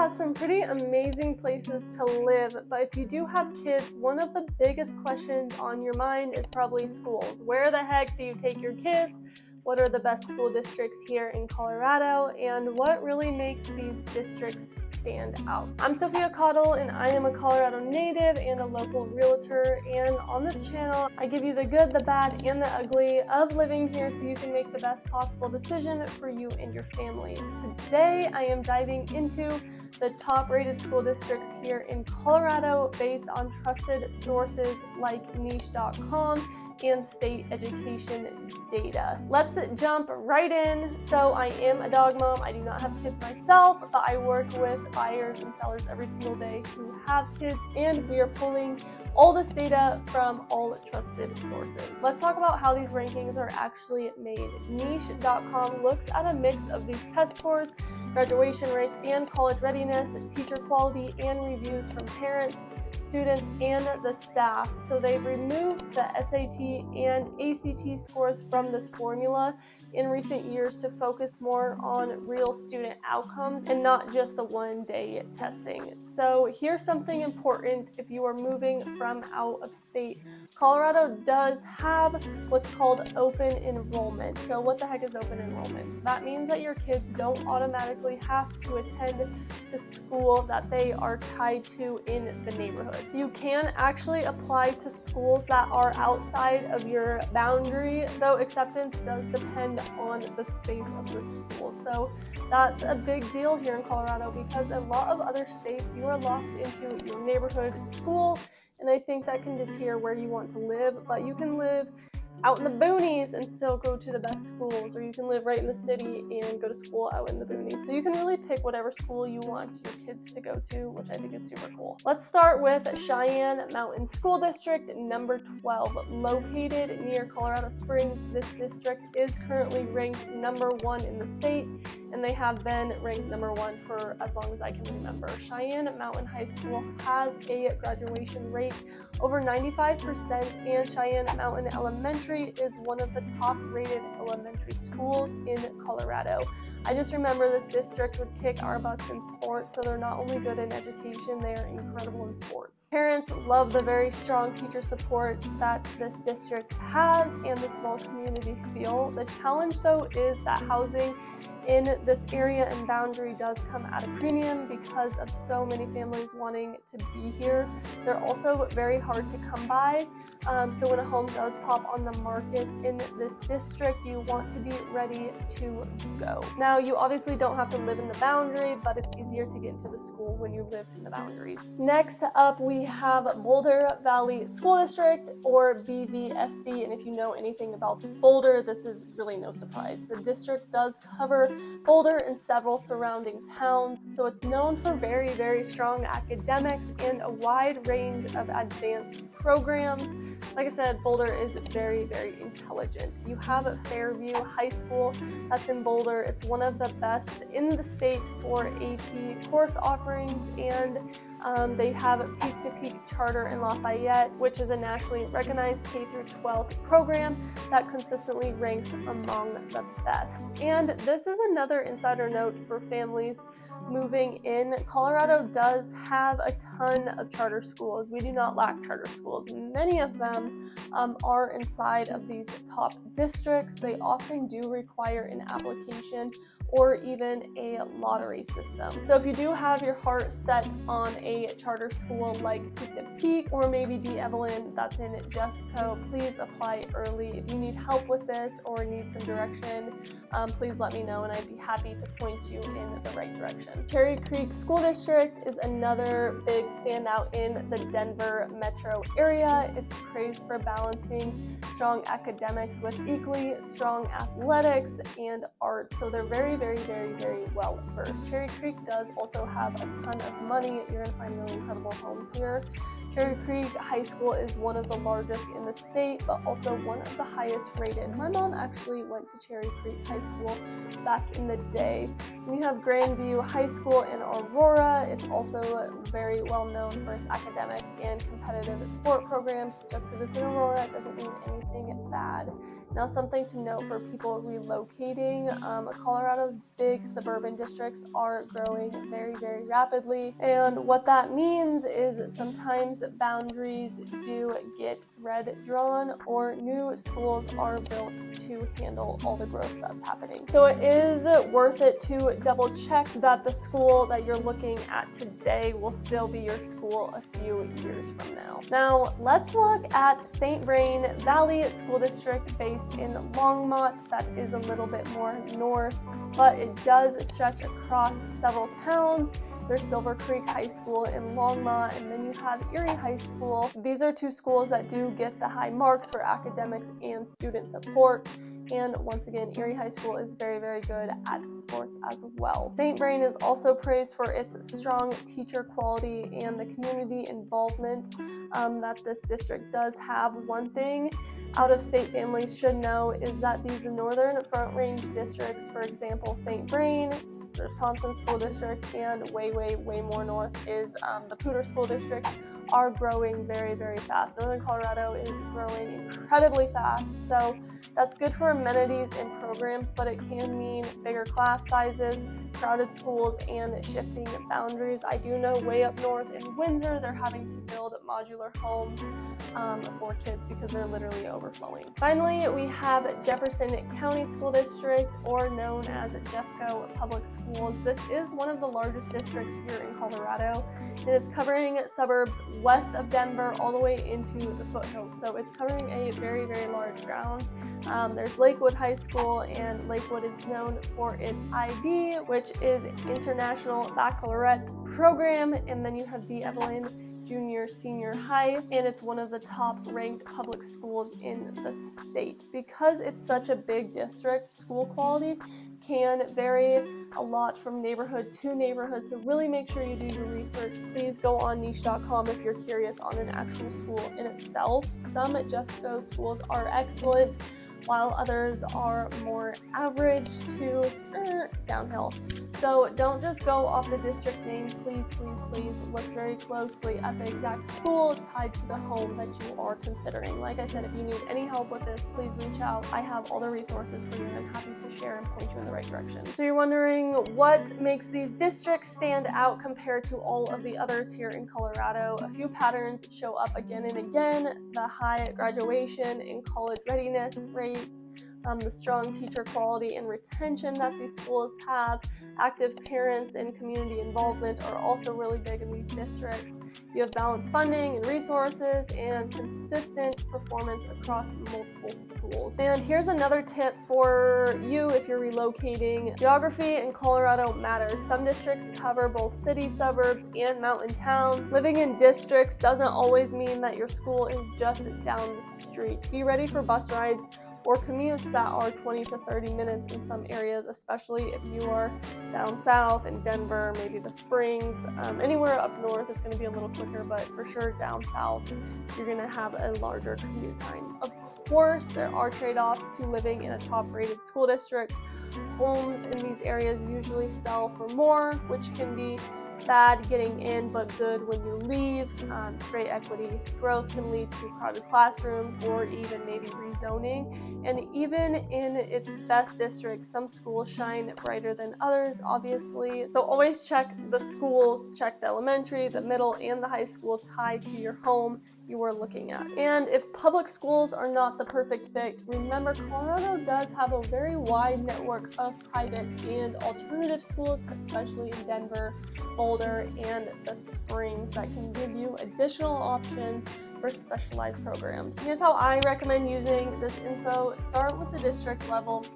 has some pretty amazing places to live, but if you do have kids, one of the biggest questions on your mind is probably schools. Where the heck do you take your kids? What are the best school districts here in Colorado, and what really makes these districts stand out? I'm Sophia Kathol, and I am a Colorado native and a local realtor, and on this channel I give you the good, the bad, and the ugly of living here so you can make the best possible decision for you and your family. Today I am diving into the top rated school districts here in Colorado based on trusted sources like niche.com and state education data. Let's jump right in. So I am a dog mom. I do not have kids myself, but I work with buyers and sellers every single day who have kids, and we are pulling all this data from all trusted sources. Let's talk about how these rankings are actually made. Niche.com looks at a mix of these test scores, graduation rates, and college readiness, teacher quality, and reviews from parents, students, and the staff. So they've removed the SAT and ACT scores from this formula in recent years to focus more on real student outcomes and not just the one-day testing. So here's something important if you are moving from out of state. Colorado does have what's called open enrollment. So what the heck is open enrollment? That means that your kids don't automatically have to attend the school that they are tied to in the neighborhood. You can actually apply to schools that are outside of your boundary, though acceptance does depend on the space of the school. So that's a big deal here in Colorado because a lot of other states you are locked into your neighborhood school, and I think that can deter where you want to live, but you can live out in the boonies and still go to the best schools, or you can live right in the city and go to school out in the boonies. So you can really pick whatever school you want your kids to go to, which I think is super cool. Let's start with Cheyenne Mountain School District, number 12. Located near Colorado Springs, this district is currently ranked number 1 in the state, and they have been ranked number 1 for as long as I can remember. Cheyenne Mountain High School has a graduation rate over 95%, and Cheyenne Mountain Elementary is one of the top rated elementary schools in Colorado. I just remember this district would kick our butts in sports, so they're not only good in education, they are incredible in sports. Parents love the very strong teacher support that this district has and the small community feel. The challenge though is that housing in this area and boundary does come at a premium because of so many families wanting to be here. They're also very hard to come by. So when a home does pop on the market in this district, you want to be ready to go. Now, you obviously don't have to live in the boundary, but it's easier to get into the school when you live in the boundaries. Next up, we have Boulder Valley School District, or BVSD. And if you know anything about Boulder, this is really no surprise. The district does cover Boulder and several surrounding towns, so it's known for very, very strong academics and a wide range of advanced programs. Like I said, Boulder is very, very intelligent. You have Fairview High School that's in Boulder. It's one of the best in the state for AP course offerings, and they have a peak-to-peak charter in Lafayette, which is a nationally recognized K-12 program that consistently ranks among the best. And this is another insider note for families moving in. Colorado does have a ton of charter schools. We do not lack charter schools. Many of them are inside of these top districts. They often do require an application or even a lottery system. So if you do have your heart set on a charter school like Peak to Peak or maybe D. Evelyn that's in Jeffco, please apply early. If you need help with this or need some direction, please let me know and I'd be happy to point you in the right direction. Cherry Creek School District is another big standout in the Denver metro area. It's praised for balancing strong academics with equally strong athletics and art. So they're very, very, very, very well versed. Cherry Creek does also have a ton of money. You're going to find really incredible homes here. Cherry Creek High School is one of the largest in the state, but also one of the highest rated. My mom actually went to Cherry Creek High School back in the day. We have Grandview High School in Aurora. It's also very well known for its academics and competitive sport programs. Just because it's in Aurora, it doesn't mean anything bad. Now, something to note for people relocating, Colorado's big suburban districts are growing very, very rapidly. And what that means is sometimes boundaries do get drawn, or new schools are built to handle all the growth that's happening. So it is worth it to double check that the school that you're looking at today will still be your school a few years from now. Now, let's look at St. Vrain Valley School District based in Longmont. That is a little bit more north, but it does stretch across several towns. There's Silver Creek High School in Longmont, and then you have Erie High School. These are two schools that do get the high marks for academics and student support. And once again, Erie High School is very, very good at sports as well. St. Vrain is also praised for its strong teacher quality and the community involvement that this district does have. One thing out-of-state families should know is that these northern Front Range districts, for example, St. Vrain, there's Thompson School District, and way more north is the Poudre School District, are growing very, very fast. Northern Colorado is growing incredibly fast, so that's good for amenities and programs, but it can mean bigger class sizes, crowded schools, and shifting boundaries. I do know way up north in Windsor, they're having to build modular homes for kids because they're literally overflowing. Finally, we have Jefferson County School District, or known as Jeffco Public Schools. This is one of the largest districts here in Colorado, and it's covering suburbs west of Denver all the way into the foothills. So it's covering a very, very large ground. There's Lakewood High School, and Lakewood is known for its IB, which is International Baccalaureate Program, and then you have D. Evelyn Junior Senior High, and it's one of the top ranked public schools in the state. Because it's such a big district, school quality can vary a lot from neighborhood to neighborhood, so really make sure you do your research. Please go on niche.com if you're curious on an actual school in itself. Some Jeffco schools are excellent, while others are more average to downhill. So don't just go off the district name. Please look very closely at the exact school tied to the home that you are considering. Like I said, if you need any help with this, please reach out. I have all the resources for you, and I'm happy to share and point you in the right direction. So you're wondering what makes these districts stand out compared to all of the others here in Colorado. A few patterns show up again and again: the high graduation and college readiness rates, the strong teacher quality and retention that these schools have. Active parents and community involvement are also really big in these districts. You have balanced funding and resources, and consistent performance across multiple schools. And here's another tip for you if you're relocating. Geography in Colorado matters. Some districts cover both city, suburbs, and mountain towns. Living in districts doesn't always mean that your school is just down the street. Be ready for bus rides or commutes that are 20 to 30 minutes in some areas, especially if you are down south in Denver, maybe the Springs. Anywhere up north it's going to be a little quicker, but for sure down south you're going to have a larger commute time. Of course, there are trade-offs to living in a top-rated school district. Homes in these areas usually sell for more, which can be bad getting in but good when you leave. Great equity growth can lead to crowded classrooms or even maybe rezoning. And even in its best district, some schools shine brighter than others, obviously. So always check the schools, check the elementary, the middle, and the high school tied to your home you are looking at. And if public schools are not the perfect fit, remember Colorado does have a very wide network of private and alternative schools, especially in Denver, Boulder, and the Springs, that can give you additional options for specialized programs. Here's how I recommend using this info. Start with the district level,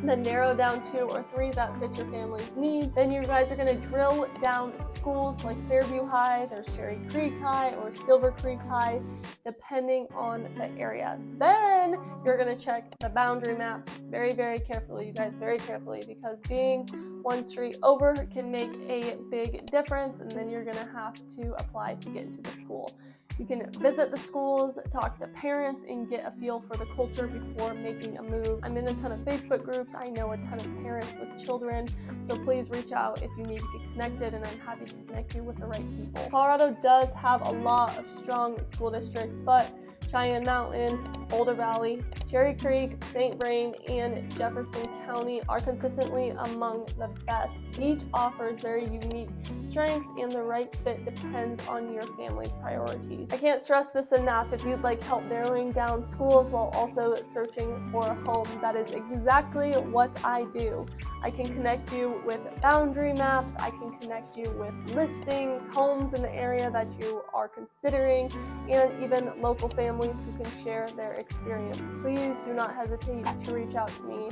then narrow down 2 or 3 that fit your family's needs. Then you guys are going to drill down schools like Fairview High, there's Cherry Creek High, or Silver Creek High, depending on the area. Then you're going to check the boundary maps very, very carefully, you guys, very carefully, because being one street over can make a big difference, and then you're going to have to apply to get into the school. You can visit the schools, talk to parents, and get a feel for the culture before making a move. I'm in a ton of Facebook groups. I know a ton of parents with children, so please reach out if you need to get connected, and I'm happy to connect you with the right people. Colorado does have a lot of strong school districts, but Cheyenne Mountain, Boulder Valley, Cherry Creek, St. Vrain, and Jefferson County are consistently among the best. Each offers very unique strengths, and the right fit depends on your family's priorities. I can't stress this enough. If you'd like help narrowing down schools while also searching for a home, that is exactly what I do. I can connect you with boundary maps, I can connect you with listings, homes in the area that you are considering, and even local families who can share their experience. Please do not hesitate to reach out to me.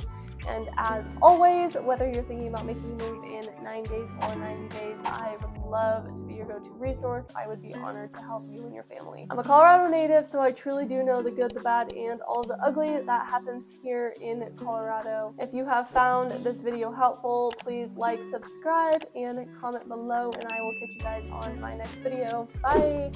And as always, whether you're thinking about making a move in 9 days or 90 days, I would love to be your go-to resource. I would be honored to help you and your family. I'm a Colorado native, so I truly do know the good, the bad, and all the ugly that happens here in Colorado. If you have found this video helpful, please like, subscribe, and comment below, and I will catch you guys on my next video. Bye!